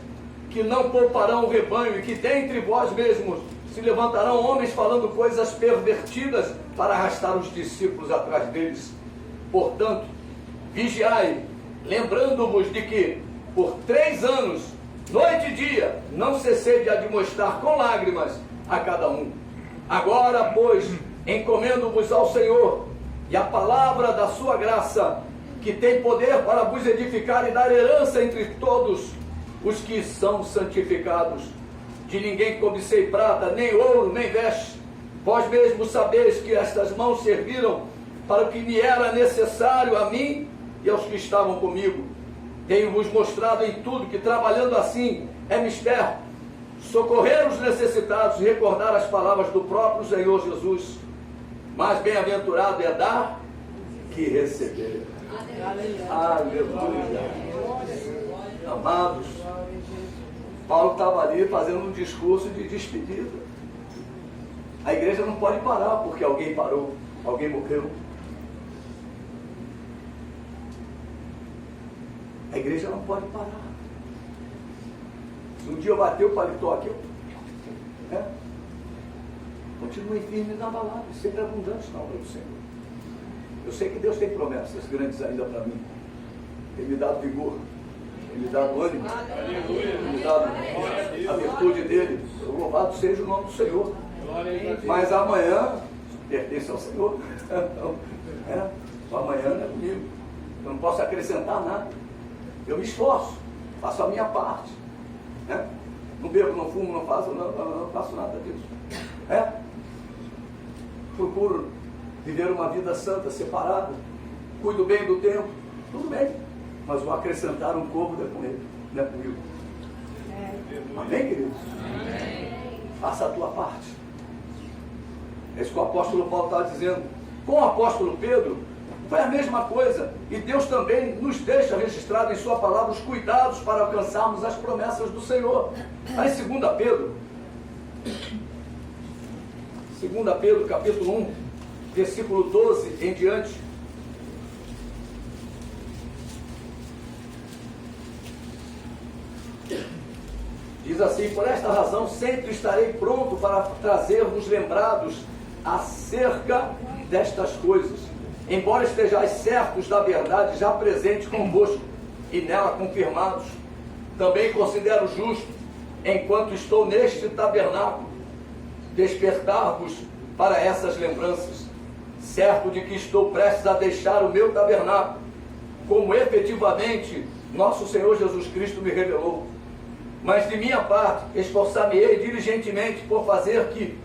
que não pouparão o rebanho, e que dentre vós mesmos se levantarão homens falando coisas pervertidas para arrastar os discípulos atrás deles. Portanto, vigiai, lembrando-vos de que, por 3 anos, noite e dia, não cessei de admoestar com lágrimas a cada um. Agora, pois, encomendo-vos ao Senhor e a palavra da sua graça, que tem poder para vos edificar e dar herança entre todos os que são santificados. De ninguém cobicei prata, nem ouro, nem veste. Vós mesmos sabeis que estas mãos serviram para o que me era necessário a mim e aos que estavam comigo. Tenho-vos mostrado em tudo que, trabalhando assim, é mister socorrer os necessitados e recordar as palavras do próprio Senhor Jesus. Mas bem-aventurado é dar que receber. Aleluia. Amados, Paulo estava ali fazendo um discurso de despedida. A igreja não pode parar porque alguém parou, alguém morreu. A igreja não pode parar. Se um dia eu bater o paletó aqui, continue firme na balada, sempre abundante na obra do Senhor. Eu sei que Deus tem promessas grandes ainda para mim. Tem me dado vigor, tem me dado ânimo, tem me dado a virtude dele. Louvado seja o nome do Senhor. Mas amanhã pertence ao Senhor. O amanhã não é comigo. Eu não posso acrescentar nada. Eu me esforço, faço a minha parte. Não bebo, não fumo, não faço nada disso. Procuro viver uma vida santa, separada. Cuido bem do tempo. Tudo bem. Mas vou acrescentar um cômodo com ele, não é comigo. Amém, queridos? Faça a tua parte. É isso que o apóstolo Paulo está dizendo. Com o apóstolo Pedro, foi a mesma coisa. E Deus também nos deixa registrado em sua palavra os cuidados para alcançarmos as promessas do Senhor. Aí em 2 Pedro, capítulo 1, versículo 12 em diante. Diz assim: por esta razão sempre estarei pronto para trazer-vos lembrados acerca destas coisas, embora estejais certos da verdade já presente convosco e nela confirmados. Também considero justo, enquanto estou neste tabernáculo, despertar-vos para essas lembranças, certo de que estou prestes a deixar o meu tabernáculo, como efetivamente nosso Senhor Jesus Cristo me revelou. Mas de minha parte, esforçar-me-ei diligentemente por fazer que,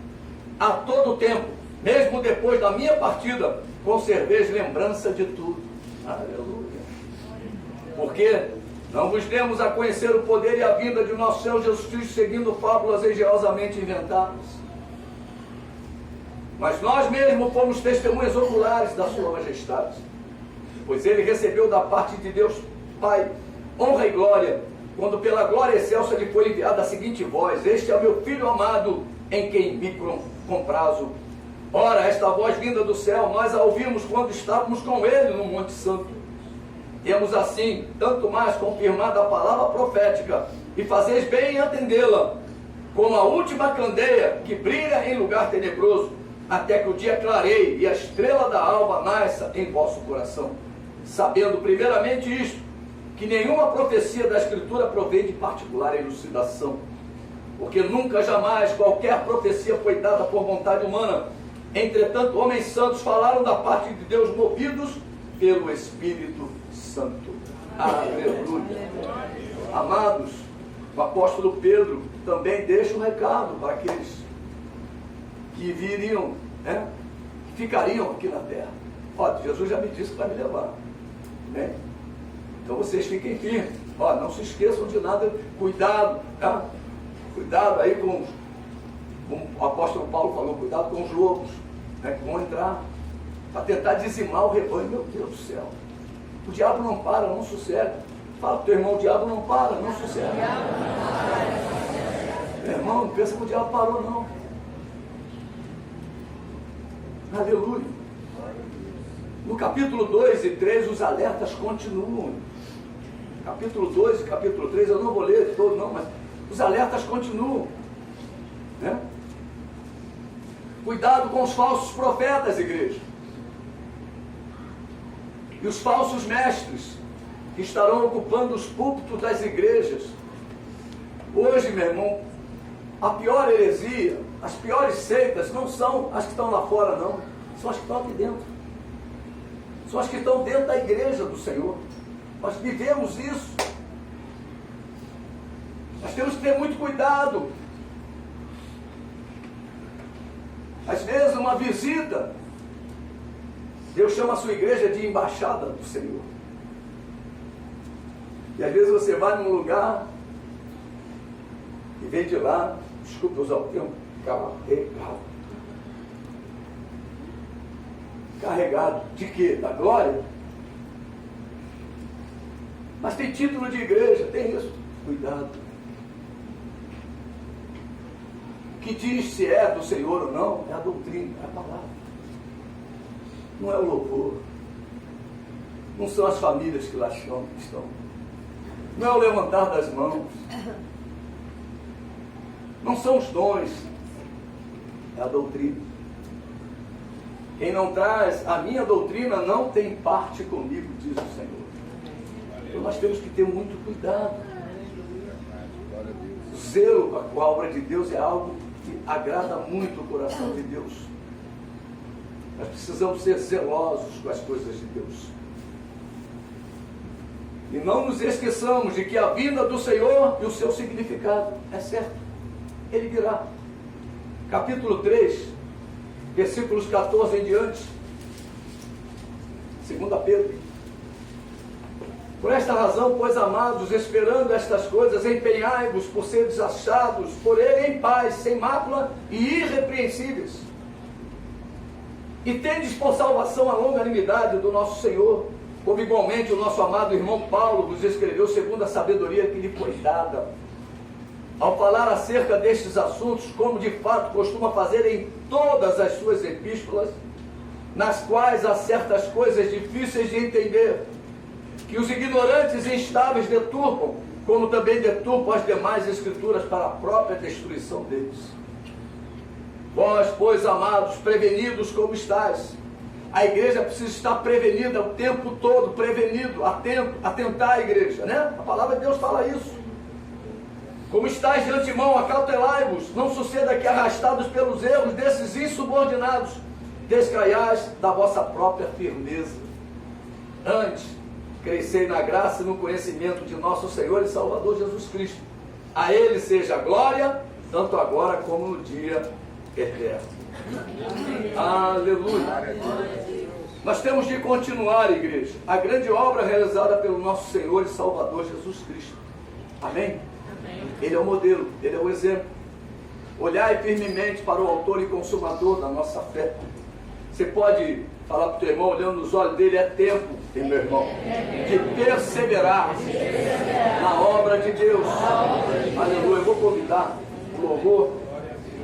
a todo tempo, mesmo depois da minha partida, conserveis lembrança de tudo. Aleluia. Porque não vos demos a conhecer o poder e a vinda de nosso Senhor Jesus Cristo seguindo fábulas engenhosamente inventadas. Mas nós mesmos fomos testemunhas oculares da sua majestade, pois ele recebeu da parte de Deus Pai honra e glória, quando pela glória excelsa lhe foi enviada a seguinte voz: este é o meu Filho amado, em quem me comprazo. Ora, esta voz vinda do céu, nós a ouvimos quando estávamos com ele no Monte Santo. Temos assim, tanto mais confirmada a palavra profética, e fazeis bem em atendê-la, como a última candeia que brilha em lugar tenebroso, até que o dia clareie e a estrela da alva nasça em vosso coração. Sabendo primeiramente isto, que nenhuma profecia da Escritura provém de particular elucidação, porque nunca jamais qualquer profecia foi dada por vontade humana. Entretanto, homens santos falaram da parte de Deus, movidos pelo Espírito Santo. Aleluia. Amados, o apóstolo Pedro também deixa um recado para aqueles que viriam, que ficariam aqui na terra. Olha, Jesus já me disse que vai me levar, né? Então vocês fiquem firmes. Olha, não se esqueçam de nada. Cuidado, tá? Cuidado aí com o apóstolo Paulo falou, cuidado com os lobos, né, que vão entrar para tentar dizimar o rebanho. Meu Deus do céu, o diabo não para, não sossega. Fala para o teu irmão: o diabo não para, não sossega. Meu irmão, não pensa que o diabo parou, não. Aleluia. No capítulo 2 e 3 os alertas continuam. Capítulo 2 e capítulo 3 eu não vou ler todo não, mas os alertas continuam, né? Cuidado com os falsos profetas, igreja, e os falsos mestres que estarão ocupando os púlpitos das igrejas. Hoje, meu irmão, a pior heresia, as piores seitas não são as que estão lá fora, não, são as que estão aqui dentro, são as que estão dentro da igreja do Senhor. Nós vivemos isso. Nós temos que ter muito cuidado. Às vezes uma visita, Deus chama a sua igreja de embaixada do Senhor. E às vezes você vai num lugar e vem de lá, desculpa usar o termo, carregado de quê? Da glória? Mas tem título de igreja, tem isso. Cuidado. O que diz se é do Senhor ou não é a doutrina, é a palavra. Não é o louvor. Não são as famílias que lá estão. Não é o levantar das mãos. Não são os dons. É a doutrina. Quem não traz a minha doutrina não tem parte comigo, diz o Senhor. Então nós temos que ter muito cuidado. O zelo com a obra de Deus é algo que agrada muito o coração de Deus. Nós precisamos ser zelosos com as coisas de Deus. E não nos esqueçamos de que a vinda do Senhor e o seu significado é certo. Ele virá. Capítulo 3, versículos 14 em diante. 2 Pedro. Por esta razão, pois, amados, esperando estas coisas, empenhai-vos por seres achados por ele em paz, sem mácula e irrepreensíveis. E tendes por salvação a longanimidade do nosso Senhor, como igualmente o nosso amado irmão Paulo vos escreveu segundo a sabedoria que lhe foi dada, ao falar acerca destes assuntos, como de fato costuma fazer em todas as suas epístolas, nas quais há certas coisas difíceis de entender, que os ignorantes e instáveis deturpam, como também deturpam as demais escrituras para a própria destruição deles. Vós, pois, amados, prevenidos como estáis. A igreja precisa estar prevenida o tempo todo, prevenido, atento, atentar à igreja, né? A palavra de Deus fala isso. Como estáis de antemão, acautelai-vos, não suceda que arrastados pelos erros desses insubordinados, descaiais da vossa própria firmeza. Antes, crescei na graça e no conhecimento de nosso Senhor e Salvador Jesus Cristo. A Ele seja a glória, tanto agora como no dia eterno. Aleluia. Nós temos de continuar, igreja, a grande obra realizada pelo nosso Senhor e Salvador Jesus Cristo. Amém? Ele é o modelo, Ele é o exemplo. Olhai firmemente para o autor e consumador da nossa fé. Você pode falar para o teu irmão, olhando nos olhos dele, é tempo, meu irmão, de perseverar na obra de Deus. Aleluia. Eu vou convidar o louvor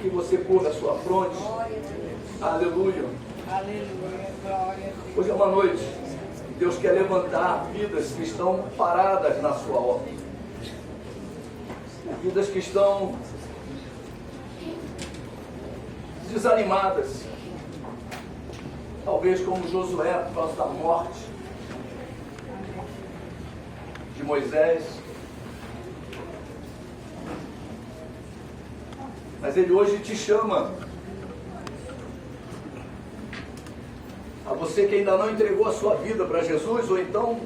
que você curva a sua fronte. Aleluia. Aleluia. Glória a Deus. Hoje é uma noite que Deus quer levantar vidas que estão paradas na sua obra. Vidas que estão desanimadas. Talvez como Josué, por causa da morte de Moisés. Mas Ele hoje te chama a você que ainda não entregou a sua vida para Jesus, ou então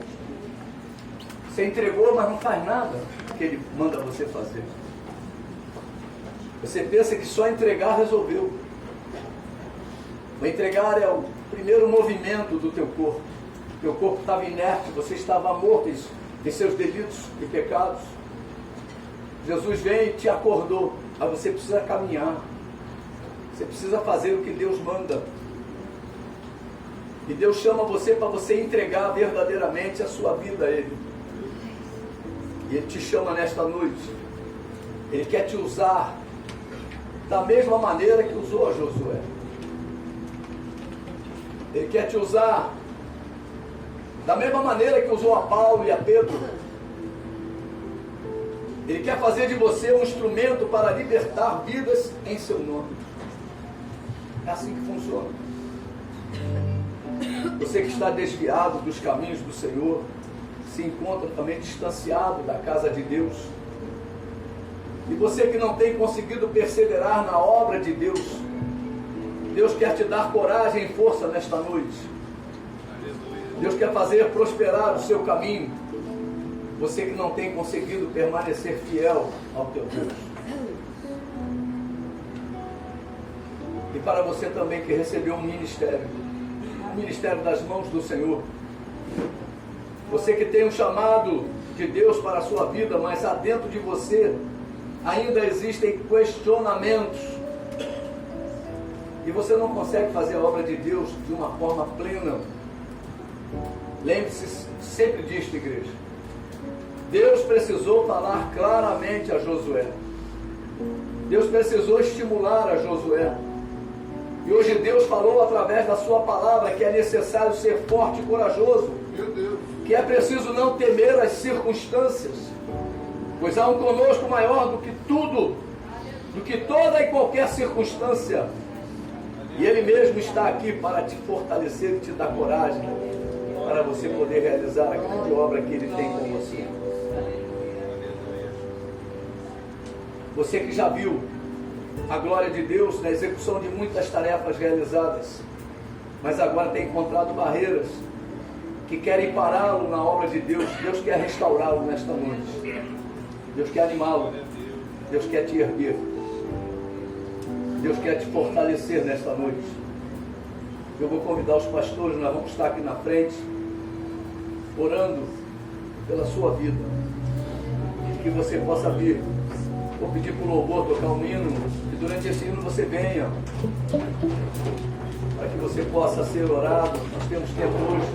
você entregou, mas não faz nada que Ele manda você fazer. Você pensa que só entregar resolveu. O entregar é o primeiro movimento do teu corpo. Teu corpo estava inerte, você estava morto em seus delitos e pecados. Jesus vem e te acordou, mas você precisa caminhar. Você precisa fazer o que Deus manda. E Deus chama você para você entregar verdadeiramente a sua vida a Ele. E Ele te chama nesta noite. Ele quer te usar da mesma maneira que usou a Josué. Ele quer te usar da mesma maneira que usou a Paulo e a Pedro. Ele quer fazer de você um instrumento para libertar vidas em seu nome. É assim que funciona. Você que está desviado dos caminhos do Senhor, se encontra também distanciado da casa de Deus. E você que não tem conseguido perseverar na obra de Deus, Deus quer te dar coragem e força nesta noite. Deus quer fazer prosperar o seu caminho. Você que não tem conseguido permanecer fiel ao teu Deus. E para você também que recebeu um ministério das mãos do Senhor. Você que tem um chamado de Deus para a sua vida, mas há dentro de você ainda existem questionamentos. E você não consegue fazer a obra de Deus de uma forma plena. Lembre-se sempre disto, igreja. Deus precisou falar claramente a Josué. Deus precisou estimular a Josué. E hoje Deus falou através da sua palavra que é necessário ser forte e corajoso. Meu Deus. Que é preciso não temer as circunstâncias. Pois há um conosco maior do que tudo, do que toda e qualquer circunstância. E Ele mesmo está aqui para te fortalecer e te dar coragem, para você poder realizar a grande obra que Ele tem com você. Você que já viu a glória de Deus na execução de muitas tarefas realizadas, mas agora tem encontrado barreiras, que querem pará-lo na obra de Deus. Deus quer restaurá-lo nesta noite. Deus quer animá-lo. Deus quer te erguer. Deus quer te fortalecer nesta noite. Eu vou convidar os pastores, nós vamos estar aqui na frente, orando pela sua vida. Que você possa vir. Vou pedir para o louvor tocar um hino, e durante esse hino você venha, para que você possa ser orado. Nós temos tempo hoje